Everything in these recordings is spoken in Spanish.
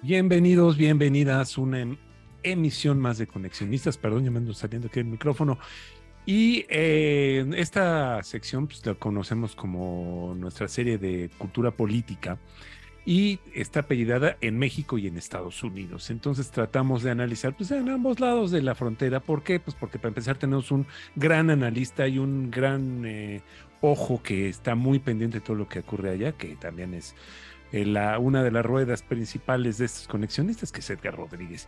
Bienvenidos, bienvenidas a una emisión más de Conexionistas. Perdón, ya me ando saliendo aquí el micrófono. Y esta sección pues, la conocemos como nuestra serie de cultura política y está apellidada en México y en Estados Unidos. Entonces tratamos de analizar pues, en ambos lados de la frontera. ¿Por qué? Pues porque para empezar tenemos un gran analista y un gran ojo que está muy pendiente de todo lo que ocurre allá, que también es una de las ruedas principales de estos conexionistas, que es Edgar Rodríguez.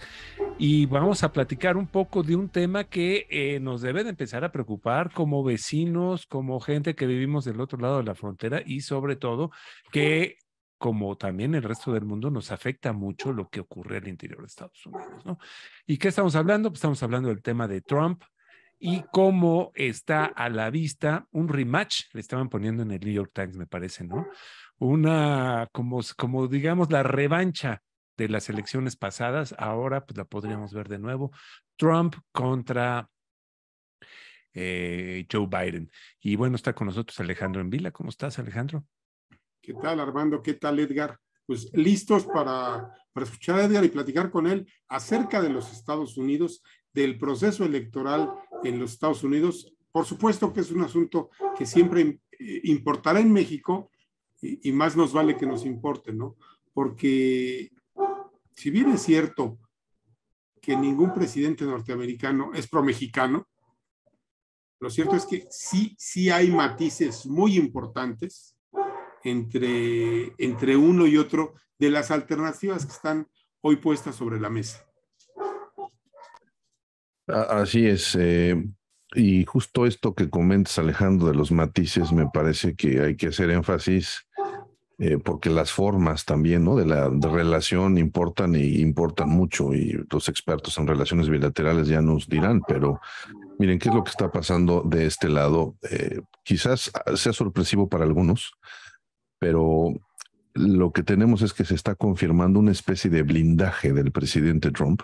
Y vamos a platicar un poco de un tema que nos debe de empezar a preocupar como vecinos, como gente que vivimos del otro lado de la frontera y sobre todo que, como también el resto del mundo, nos afecta mucho lo que ocurre al interior de Estados Unidos, ¿no? ¿Y qué estamos hablando? Pues estamos hablando del tema de Trump y cómo está a la vista un rematch, le estaban poniendo en el New York Times, me parece, ¿no? Como digamos, la revancha de las elecciones pasadas, ahora pues la podríamos ver de nuevo. Trump contra Joe Biden. Y bueno, está con nosotros Alejandro Envila. ¿Cómo estás, Alejandro? ¿Qué tal, Armando? ¿Qué tal, Edgar? Pues listos para escuchar a Edgar y platicar con él acerca de los Estados Unidos, del proceso electoral en los Estados Unidos. Por supuesto que es un asunto que siempre importará en México y más nos vale que nos importe, ¿no? Porque si bien es cierto que ningún presidente norteamericano es pro-mexicano, lo cierto es que sí hay matices muy importantes entre uno y otro de las alternativas que están hoy puestas sobre la mesa. Así es. Y justo esto que comentas, Alejandro, de los matices, me parece que hay que hacer énfasis porque las formas también, ¿no? De relación importan y importan mucho, y los expertos en relaciones bilaterales ya nos dirán, pero miren, ¿qué es lo que está pasando de este lado? Quizás sea sorpresivo para algunos, pero lo que tenemos es que se está confirmando una especie de blindaje del presidente Trump,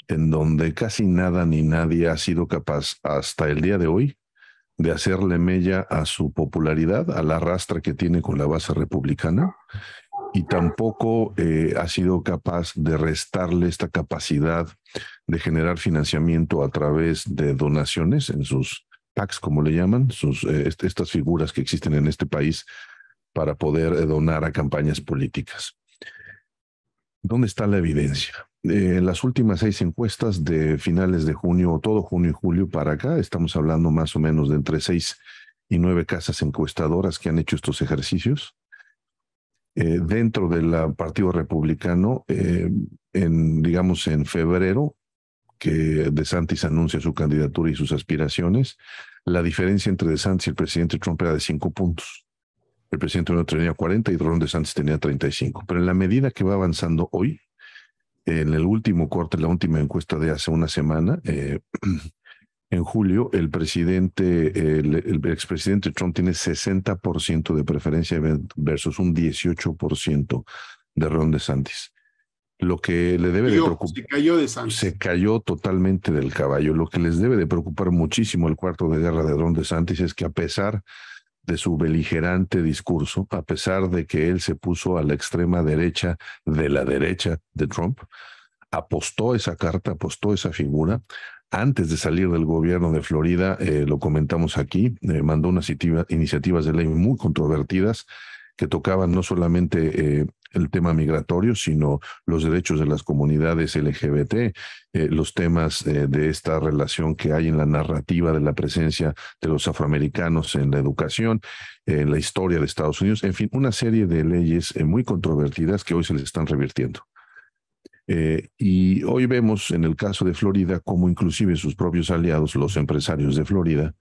en donde casi nada ni nadie ha sido capaz hasta el día de hoy de hacerle mella a su popularidad, al arrastre que tiene con la base republicana, y tampoco ha sido capaz de restarle esta capacidad de generar financiamiento a través de donaciones en sus PACs, como le llaman, estas figuras que existen en este país para poder donar a campañas políticas. ¿Dónde está la evidencia? En las últimas 6 encuestas de finales de junio, todo junio y julio para acá, estamos hablando más o menos de entre 6 y 9 casas encuestadoras que han hecho estos ejercicios. Dentro del Partido Republicano, digamos en febrero, que DeSantis anuncia su candidatura y sus aspiraciones, la diferencia entre DeSantis y el presidente Trump era de 5 puntos. El presidente no tenía 40 y Ron DeSantis tenía 35. Pero en la medida que va avanzando hoy, en el último corte, la última encuesta de hace una semana, en julio, el expresidente Trump tiene 60% de preferencia versus un 18% de Ron DeSantis. Lo que le debe de preocupar... Se cayó DeSantis. Se cayó totalmente del caballo. Lo que les debe de preocupar muchísimo el cuarto de guerra de Ron DeSantis es que, a pesar de su beligerante discurso, a pesar de que él se puso a la extrema derecha de la derecha de Trump, apostó esa carta, apostó esa figura. Antes de salir del gobierno de Florida, lo comentamos aquí, mandó unas iniciativas de ley muy controvertidas que tocaban no solamente el tema migratorio, sino los derechos de las comunidades LGBT, los temas de esta relación que hay en la narrativa de la presencia de los afroamericanos en la educación, en la historia de Estados Unidos, en fin, una serie de leyes muy controvertidas que hoy se les están revirtiendo. Y hoy vemos en el caso de Florida cómo inclusive sus propios aliados, los empresarios de Florida,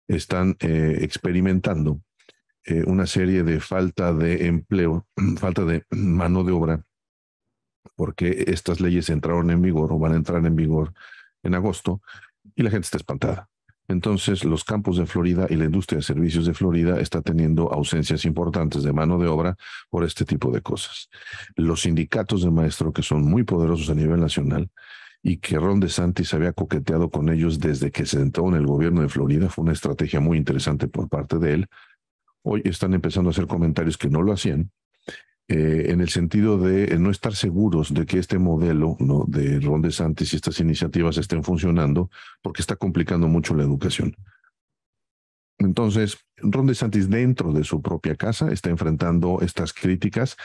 están experimentando una serie de falta de empleo, falta de mano de obra, porque estas leyes entraron en vigor o van a entrar en vigor en agosto y la gente está espantada. Entonces, los campos de Florida y la industria de servicios de Florida está teniendo ausencias importantes de mano de obra por este tipo de cosas. Los sindicatos de maestro, que son muy poderosos a nivel nacional y que Ron DeSantis había coqueteado con ellos desde que se entró en el gobierno de Florida, fue una estrategia muy interesante por parte de él. Hoy están empezando a hacer comentarios que no lo hacían en el sentido de no estar seguros de que este modelo, ¿no?, de Ron DeSantis y estas iniciativas estén funcionando, porque está complicando mucho la educación. Entonces, Ron DeSantis dentro de su propia casa está enfrentando estas críticas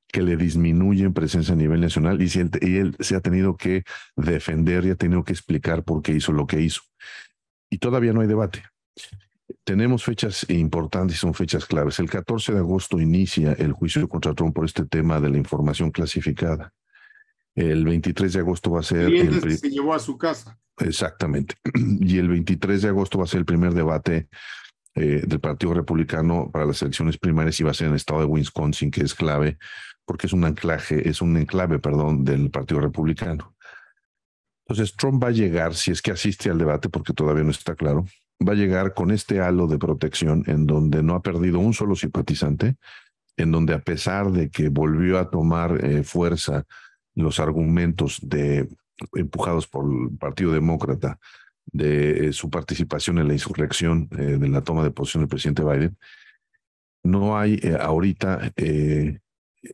que le disminuyen presencia a nivel nacional, y él se ha tenido que defender y ha tenido que explicar por qué hizo lo que hizo. Y todavía no hay debate. Tenemos fechas importantes y son fechas claves. El 14 de agosto inicia el juicio contra Trump por este tema de la información clasificada. El 23 de agosto va a ser... Clientes que se llevó a su casa. Exactamente. Y el 23 de agosto va a ser el primer debate del Partido Republicano para las elecciones primarias, y va a ser en el estado de Wisconsin, que es clave, porque es un enclave, del Partido Republicano. Entonces, Trump va a llegar, si es que asiste al debate, porque todavía no está claro, va a llegar con este halo de protección en donde no ha perdido un solo simpatizante, en donde a pesar de que volvió a tomar fuerza los argumentos empujados por el Partido Demócrata de su participación en la insurrección de la toma de posesión del presidente Biden, no hay ahorita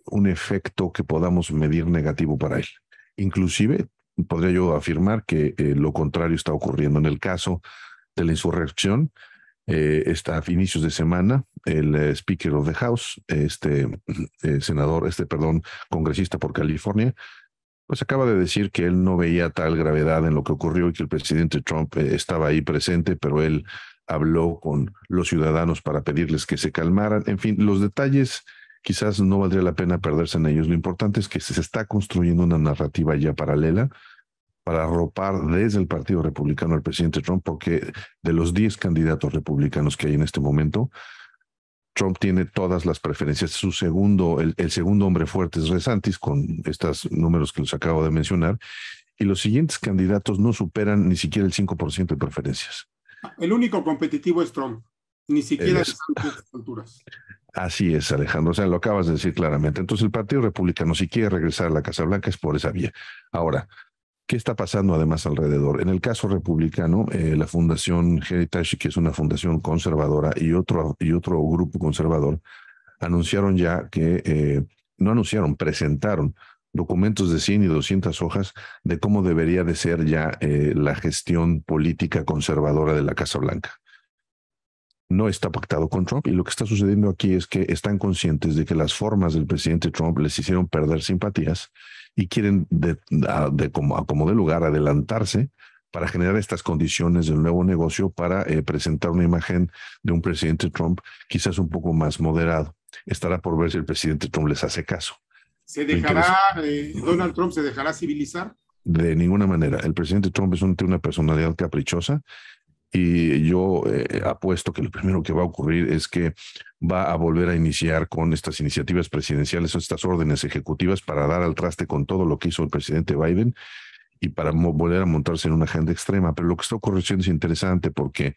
un efecto que podamos medir negativo para él. Inclusive, podría yo afirmar que lo contrario está ocurriendo. En el caso de la insurrección, a inicios de semana, el Speaker of the House, congresista por California, pues acaba de decir que él no veía tal gravedad en lo que ocurrió y que el presidente Trump estaba ahí presente, pero él habló con los ciudadanos para pedirles que se calmaran. En fin, los detalles quizás no valdría la pena perderse en ellos. Lo importante es que se está construyendo una narrativa ya paralela para arropar desde el Partido Republicano al presidente Trump, porque de los 10 candidatos republicanos que hay en este momento, Trump tiene todas las preferencias. El segundo hombre fuerte es DeSantis, con estos números que les acabo de mencionar, y los siguientes candidatos no superan ni siquiera el 5% de preferencias. El único competitivo es Trump, ni siquiera a estas alturas. Así es, Alejandro, o sea, lo acabas de decir claramente. Entonces, el Partido Republicano, si quiere regresar a la Casa Blanca, es por esa vía. Ahora, ¿qué está pasando además alrededor? En el caso republicano, la Fundación Heritage, que es una fundación conservadora, y otro grupo conservador, anunciaron ya presentaron documentos de 100 y 200 hojas de cómo debería de ser ya la gestión política conservadora de la Casa Blanca. No está pactado con Trump, y lo que está sucediendo aquí es que están conscientes de que las formas del presidente Trump les hicieron perder simpatías y quieren, como de lugar, adelantarse para generar estas condiciones del nuevo negocio para presentar una imagen de un presidente Trump quizás un poco más moderado. Estará por ver si el presidente Trump les hace caso. ¿Donald Trump se dejará civilizar? De ninguna manera. El presidente Trump tiene una personalidad caprichosa, y yo apuesto que lo primero que va a ocurrir es que va a volver a iniciar con estas iniciativas presidenciales o estas órdenes ejecutivas para dar al traste con todo lo que hizo el presidente Biden y para volver a montarse en una agenda extrema. Pero lo que está ocurriendo es interesante, porque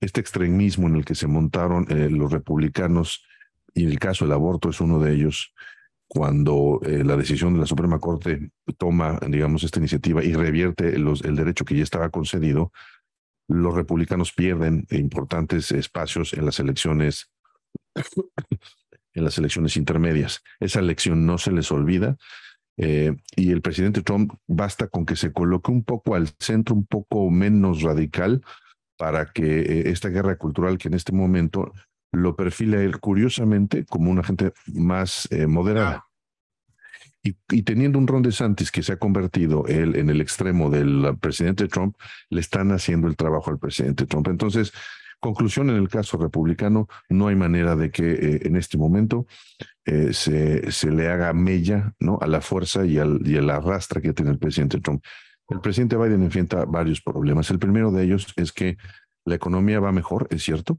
este extremismo en el que se montaron los republicanos, y el caso del aborto es uno de ellos, cuando la decisión de la Suprema Corte toma, digamos, esta iniciativa y revierte el derecho que ya estaba concedido, los republicanos pierden importantes espacios en las elecciones intermedias. Esa elección no se les olvida, y el presidente Trump basta con que se coloque un poco al centro, un poco menos radical, para que esta guerra cultural, que en este momento lo perfila a él curiosamente como una gente más moderada. Y teniendo un Ron DeSantis que se ha convertido él en el extremo del presidente Trump, le están haciendo el trabajo al presidente Trump. Entonces, conclusión, en el caso republicano, no hay manera de que en este momento se le haga mella, ¿no?, a la fuerza y al arrastre que tiene el presidente Trump. El presidente Biden enfrenta varios problemas. El primero de ellos es que la economía va mejor, es cierto.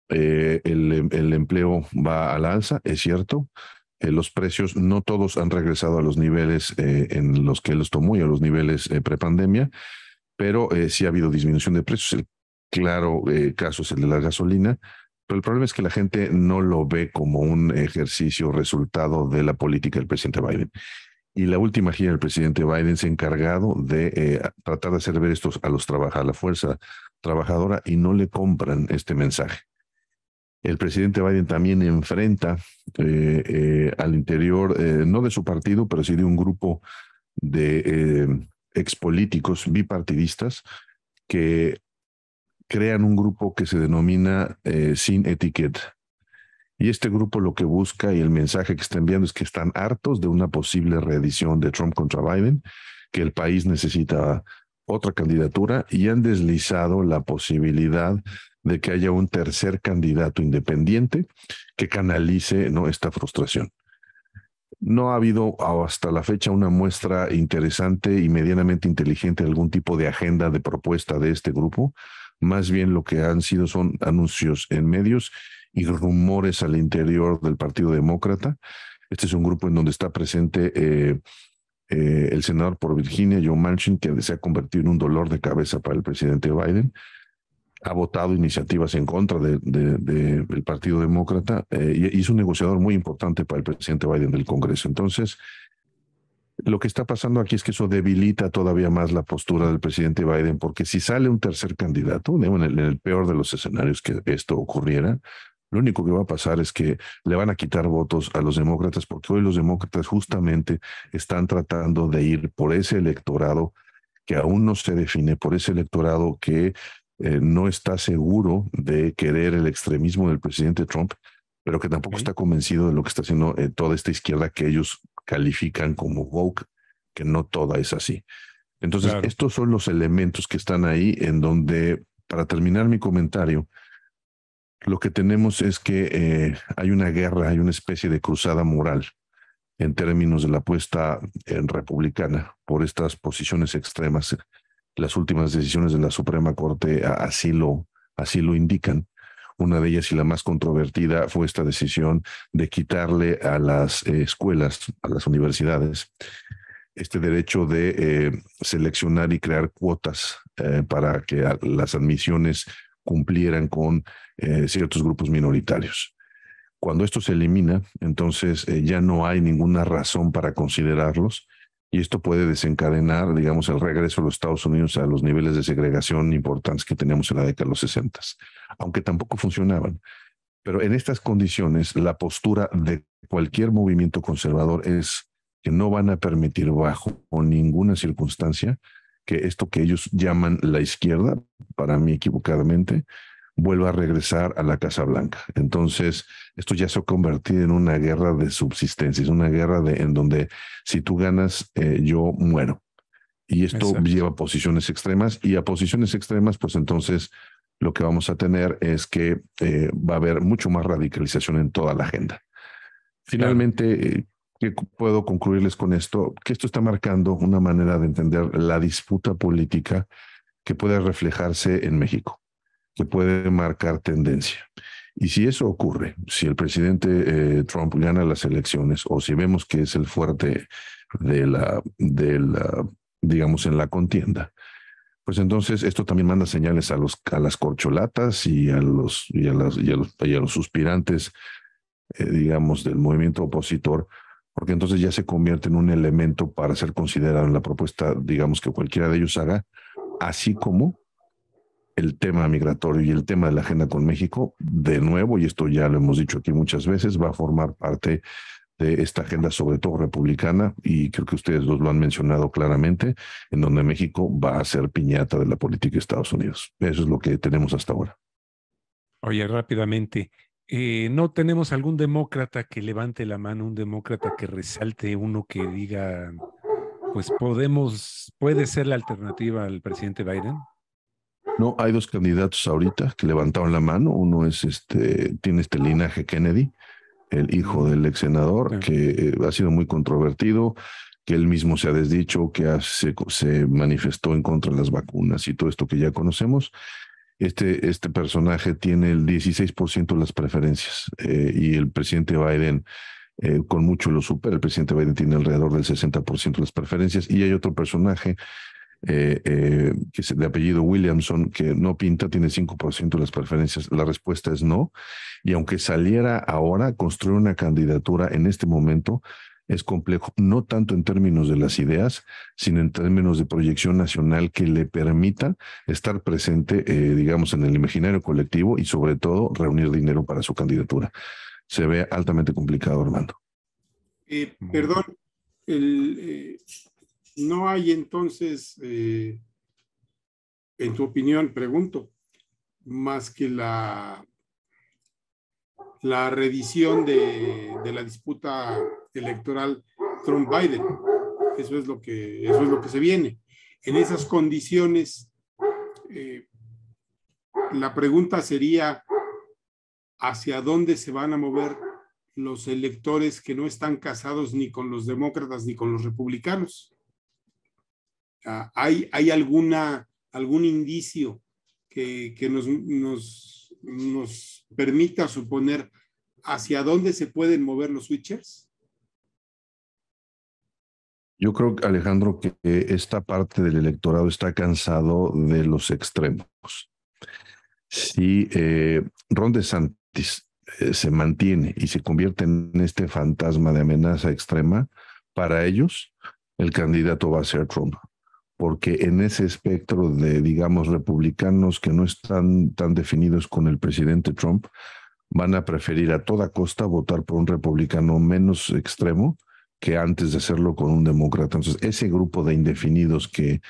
El empleo va a la alza, es cierto. Los precios no todos han regresado a los niveles en los que los tomó y a los niveles prepandemia, pero sí ha habido disminución de precios. El claro caso es el de la gasolina, pero el problema es que la gente no lo ve como un ejercicio resultado de la política del presidente Biden. Y la última gira del presidente Biden se ha encargado de tratar de hacer ver esto a la fuerza trabajadora, y no le compran este mensaje. El presidente Biden también enfrenta al interior, no de su partido, pero sí de un grupo de expolíticos bipartidistas que crean un grupo que se denomina Sin Etiqueta. Y este grupo lo que busca y el mensaje que está enviando es que están hartos de una posible reedición de Trump contra Biden, que el país necesita otra candidatura y han deslizado la posibilidad de que haya un tercer candidato independiente que canalice, ¿no?, esta frustración. No ha habido hasta la fecha una muestra interesante y medianamente inteligente de algún tipo de agenda de propuesta de este grupo. Más bien lo que han sido son anuncios en medios y rumores al interior del Partido Demócrata. Este es un grupo en donde está presente el senador por Virginia, Joe Manchin, que se ha convertido en un dolor de cabeza para el presidente Biden. Ha votado iniciativas en contra del Partido Demócrata y es un negociador muy importante para el presidente Biden del Congreso. Entonces, lo que está pasando aquí es que eso debilita todavía más la postura del presidente Biden, porque si sale un tercer candidato, en el peor de los escenarios que esto ocurriera, lo único que va a pasar es que le van a quitar votos a los demócratas, porque hoy los demócratas justamente están tratando de ir por ese electorado que aún no se define, por ese electorado que no está seguro de querer el extremismo del presidente Trump, pero que tampoco está convencido de lo que está haciendo toda esta izquierda que ellos califican como woke, que no toda es así. Entonces, estos son los elementos que están ahí en donde, para terminar mi comentario, lo que tenemos es que hay una guerra, hay una especie de cruzada moral en términos de la apuesta republicana por estas posiciones extremas. Las últimas decisiones de la Suprema Corte así lo indican. Una de ellas y la más controvertida fue esta decisión de quitarle a las escuelas, a las universidades, este derecho de seleccionar y crear cuotas para que las admisiones cumplieran con ciertos grupos minoritarios. Cuando esto se elimina, entonces ya no hay ninguna razón para considerarlos. Y esto puede desencadenar, digamos, el regreso de los Estados Unidos a los niveles de segregación importantes que teníamos en la década de los 60, aunque tampoco funcionaban. Pero en estas condiciones, la postura de cualquier movimiento conservador es que no van a permitir bajo ninguna circunstancia que esto que ellos llaman la izquierda, para mí equivocadamente, vuelva a regresar a la Casa Blanca. Entonces, esto ya se ha convertido en una guerra de subsistencia, es una guerra en donde si tú ganas, yo muero. Y esto lleva a posiciones extremas, y a posiciones extremas, pues entonces lo que vamos a tener es que va a haber mucho más radicalización en toda la agenda. Finalmente, ¿qué puedo concluirles con esto? Que esto está marcando una manera de entender la disputa política que puede reflejarse en México, que puede marcar tendencia. Y si eso ocurre, si el presidente Trump gana las elecciones, o si vemos que es el fuerte digamos, en la contienda, pues entonces esto también manda señales a las corcholatas y a los suspirantes, digamos, del movimiento opositor, porque entonces ya se convierte en un elemento para ser considerado en la propuesta, digamos, que cualquiera de ellos haga, así como el tema migratorio y el tema de la agenda con México, de nuevo, y esto ya lo hemos dicho aquí muchas veces, va a formar parte de esta agenda, sobre todo republicana, y creo que ustedes dos lo han mencionado claramente, en donde México va a ser piñata de la política de Estados Unidos. Eso es lo que tenemos hasta ahora. Oye, rápidamente, ¿no tenemos algún demócrata que levante la mano, un demócrata que resalte, uno que diga, pues puede ser la alternativa al presidente Biden? No, hay dos candidatos ahorita que levantaron la mano. Uno es tiene este linaje Kennedy, el hijo del ex senador, que ha sido muy controvertido, que él mismo se ha desdicho, que se manifestó en contra de las vacunas y todo esto que ya conocemos. Este personaje tiene el 16% de las preferencias y el presidente Biden con mucho lo supera. El presidente Biden tiene alrededor del 60% de las preferencias, y hay otro personaje que es de apellido Williamson, que no pinta, tiene 5% de las preferencias. La respuesta es no, y aunque saliera ahora, construir una candidatura en este momento es complejo, no tanto en términos de las ideas, sino en términos de proyección nacional que le permita estar presente, digamos, en el imaginario colectivo, y sobre todo reunir dinero para su candidatura. se ve altamente complicado, Armando. Perdón, no hay entonces, en tu opinión, pregunto, más que la reedición de la disputa electoral Trump-Biden. Eso es lo que se viene. En esas condiciones, la pregunta sería, ¿hacia dónde se van a mover los electores que no están casados ni con los demócratas ni con los republicanos? ¿Hay algún indicio que nos permita suponer hacia dónde se pueden mover los switchers? Yo creo, Alejandro, que esta parte del electorado está cansado de los extremos. Si Ron DeSantis se mantiene y se convierte en este fantasma de amenaza extrema, para ellos el candidato va a ser Trump. Porque en ese espectro de, digamos, republicanos que no están tan definidos con el presidente Trump, van a preferir a toda costa votar por un republicano menos extremo que antes de hacerlo con un demócrata. Entonces, ese grupo de indefinidos que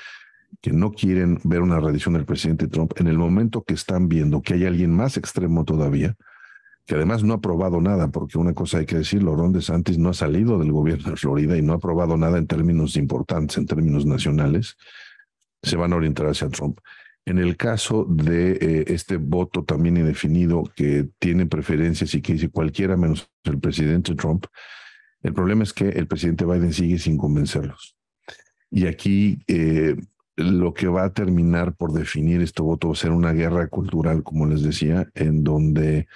no quieren ver una reelección del presidente Trump, en el momento que están viendo que hay alguien más extremo todavía, que además no ha aprobado nada, porque una cosa hay que decirlo, Ron DeSantis no ha salido del gobierno de Florida y no ha aprobado nada en términos importantes, en términos nacionales, se van a orientar hacia Trump. En el caso de este voto también indefinido que tiene preferencias y que dice cualquiera menos el presidente Trump, el problema es que el presidente Biden sigue sin convencerlos. Y aquí lo que va a terminar por definir este voto va a ser una guerra cultural, como les decía, en donde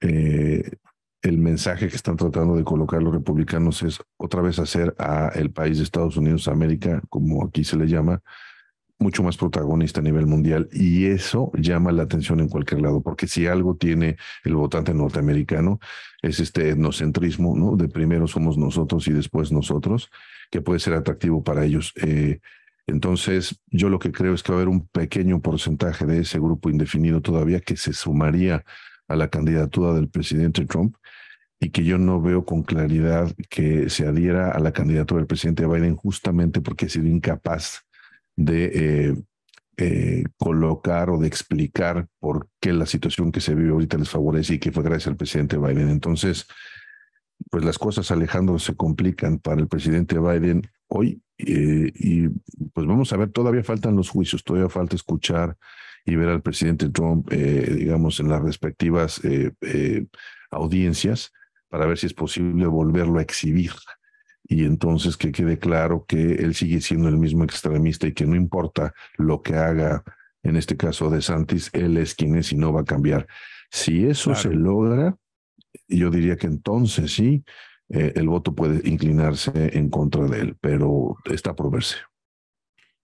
el mensaje que están tratando de colocar los republicanos es otra vez hacer a el país de Estados Unidos, América, como aquí se le llama, mucho más protagonista a nivel mundial, y eso llama la atención en cualquier lado, porque si algo tiene el votante norteamericano es este etnocentrismo, ¿no? De primero somos nosotros y después nosotros, que puede ser atractivo para ellos. Entonces, yo lo que creo es que va a haber un pequeño porcentaje de ese grupo indefinido todavía que se sumaría a la candidatura del presidente Trump, y que yo no veo con claridad que se adhiera a la candidatura del presidente Biden justamente porque ha sido incapaz de colocar o de explicar por qué la situación que se vive ahorita les favorece y que fue gracias al presidente Biden. Entonces, pues las cosas, Alejandro, se complican para el presidente Biden hoy y pues vamos a ver, todavía faltan los juicios, todavía falta escuchar y ver al presidente Trump, digamos, en las respectivas audiencias para ver si es posible volverlo a exhibir. Y entonces que quede claro que él sigue siendo el mismo extremista y que no importa lo que haga, en este caso DeSantis, él es quien es y no va a cambiar. Si eso se logra, yo diría que entonces sí, el voto puede inclinarse en contra de él, pero está por verse.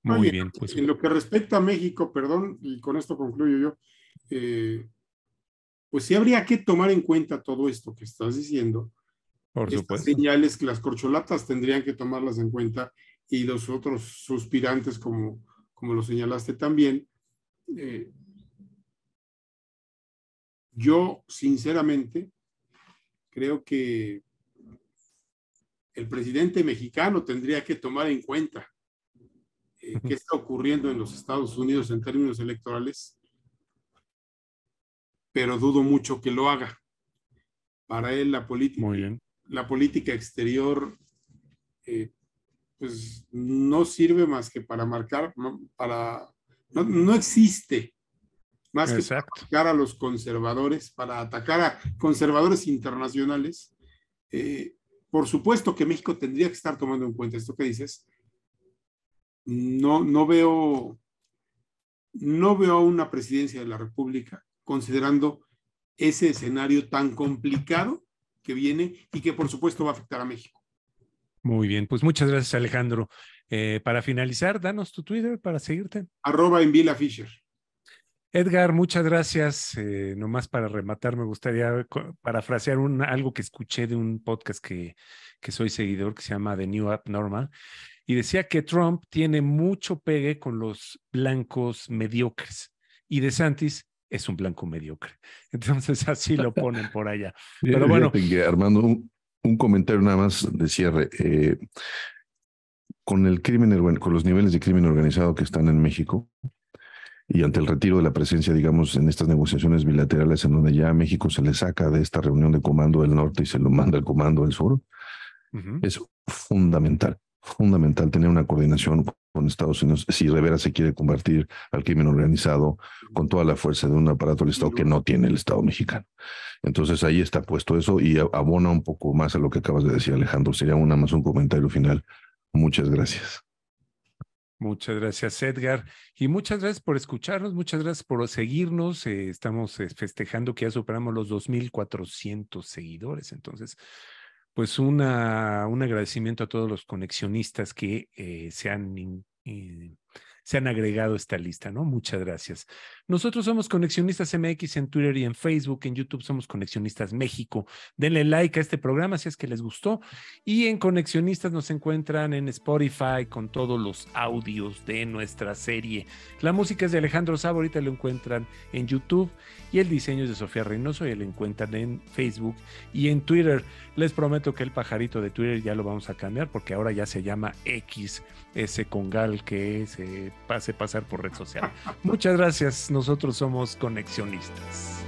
Muy bien. Pues, en lo que respecta a México, perdón, y con esto concluyo yo, pues sí habría que tomar en cuenta todo esto que estás diciendo. por Estas supuesto. señales que las corcholatas tendrían que tomarlas en cuenta y los otros suspirantes, como lo señalaste también. Yo, sinceramente, creo que el presidente mexicano tendría que tomar en cuenta qué está ocurriendo en los Estados Unidos en términos electorales, pero dudo mucho que lo haga. Para él la política exterior pues no sirve más que para marcar, no existe más que para atacar a los conservadores, para atacar a conservadores internacionales. Por supuesto que México tendría que estar tomando en cuenta esto que dices. No veo a una presidencia de la República considerando ese escenario tan complicado que viene y que por supuesto va a afectar a México. Muy bien, pues muchas gracias, Alejandro. Para finalizar, danos tu Twitter para seguirte. @envilafisher. Edgar, muchas gracias. Nomás para rematar, me gustaría parafrasear algo que escuché de un podcast que soy seguidor, que se llama The New Abnormal, y decía que Trump tiene mucho pegue con los blancos mediocres y DeSantis es un blanco mediocre. Entonces así lo ponen por allá. Pero Pero bueno. Armando, un comentario nada más de cierre. Con el crimen, con los niveles de crimen organizado que están en México y ante el retiro de la presencia, digamos, en estas negociaciones bilaterales en donde ya a México se le saca de esta reunión de comando del norte y se lo manda al comando del sur, es fundamental tener una coordinación con Estados Unidos si de veras se quiere convertir al crimen organizado con toda la fuerza de un aparato del Estado que no tiene el Estado mexicano. Entonces ahí está puesto eso y abona un poco más a lo que acabas de decir, Alejandro. Sería más un comentario final. Muchas gracias. Muchas gracias, Edgar. Y muchas gracias por escucharnos, muchas gracias por seguirnos. Estamos festejando que ya superamos los 2,400 seguidores. Entonces, pues un agradecimiento a todos los conexionistas que se han agregado a esta lista, ¿no? Muchas gracias. Nosotros somos Conexionistas MX en Twitter y en Facebook. En YouTube somos Conexionistas México. Denle like a este programa si es que les gustó. Y en Conexionistas nos encuentran en Spotify con todos los audios de nuestra serie. La música es de Alejandro Sabo, ahorita lo encuentran en YouTube. Y el diseño es de Sofía Reynoso y lo encuentran en Facebook y en Twitter. Les prometo que el pajarito de Twitter ya lo vamos a cambiar porque ahora ya se llama X, ese congal que se hace pasar por red social. Muchas gracias. Nosotros somos Conexionistas.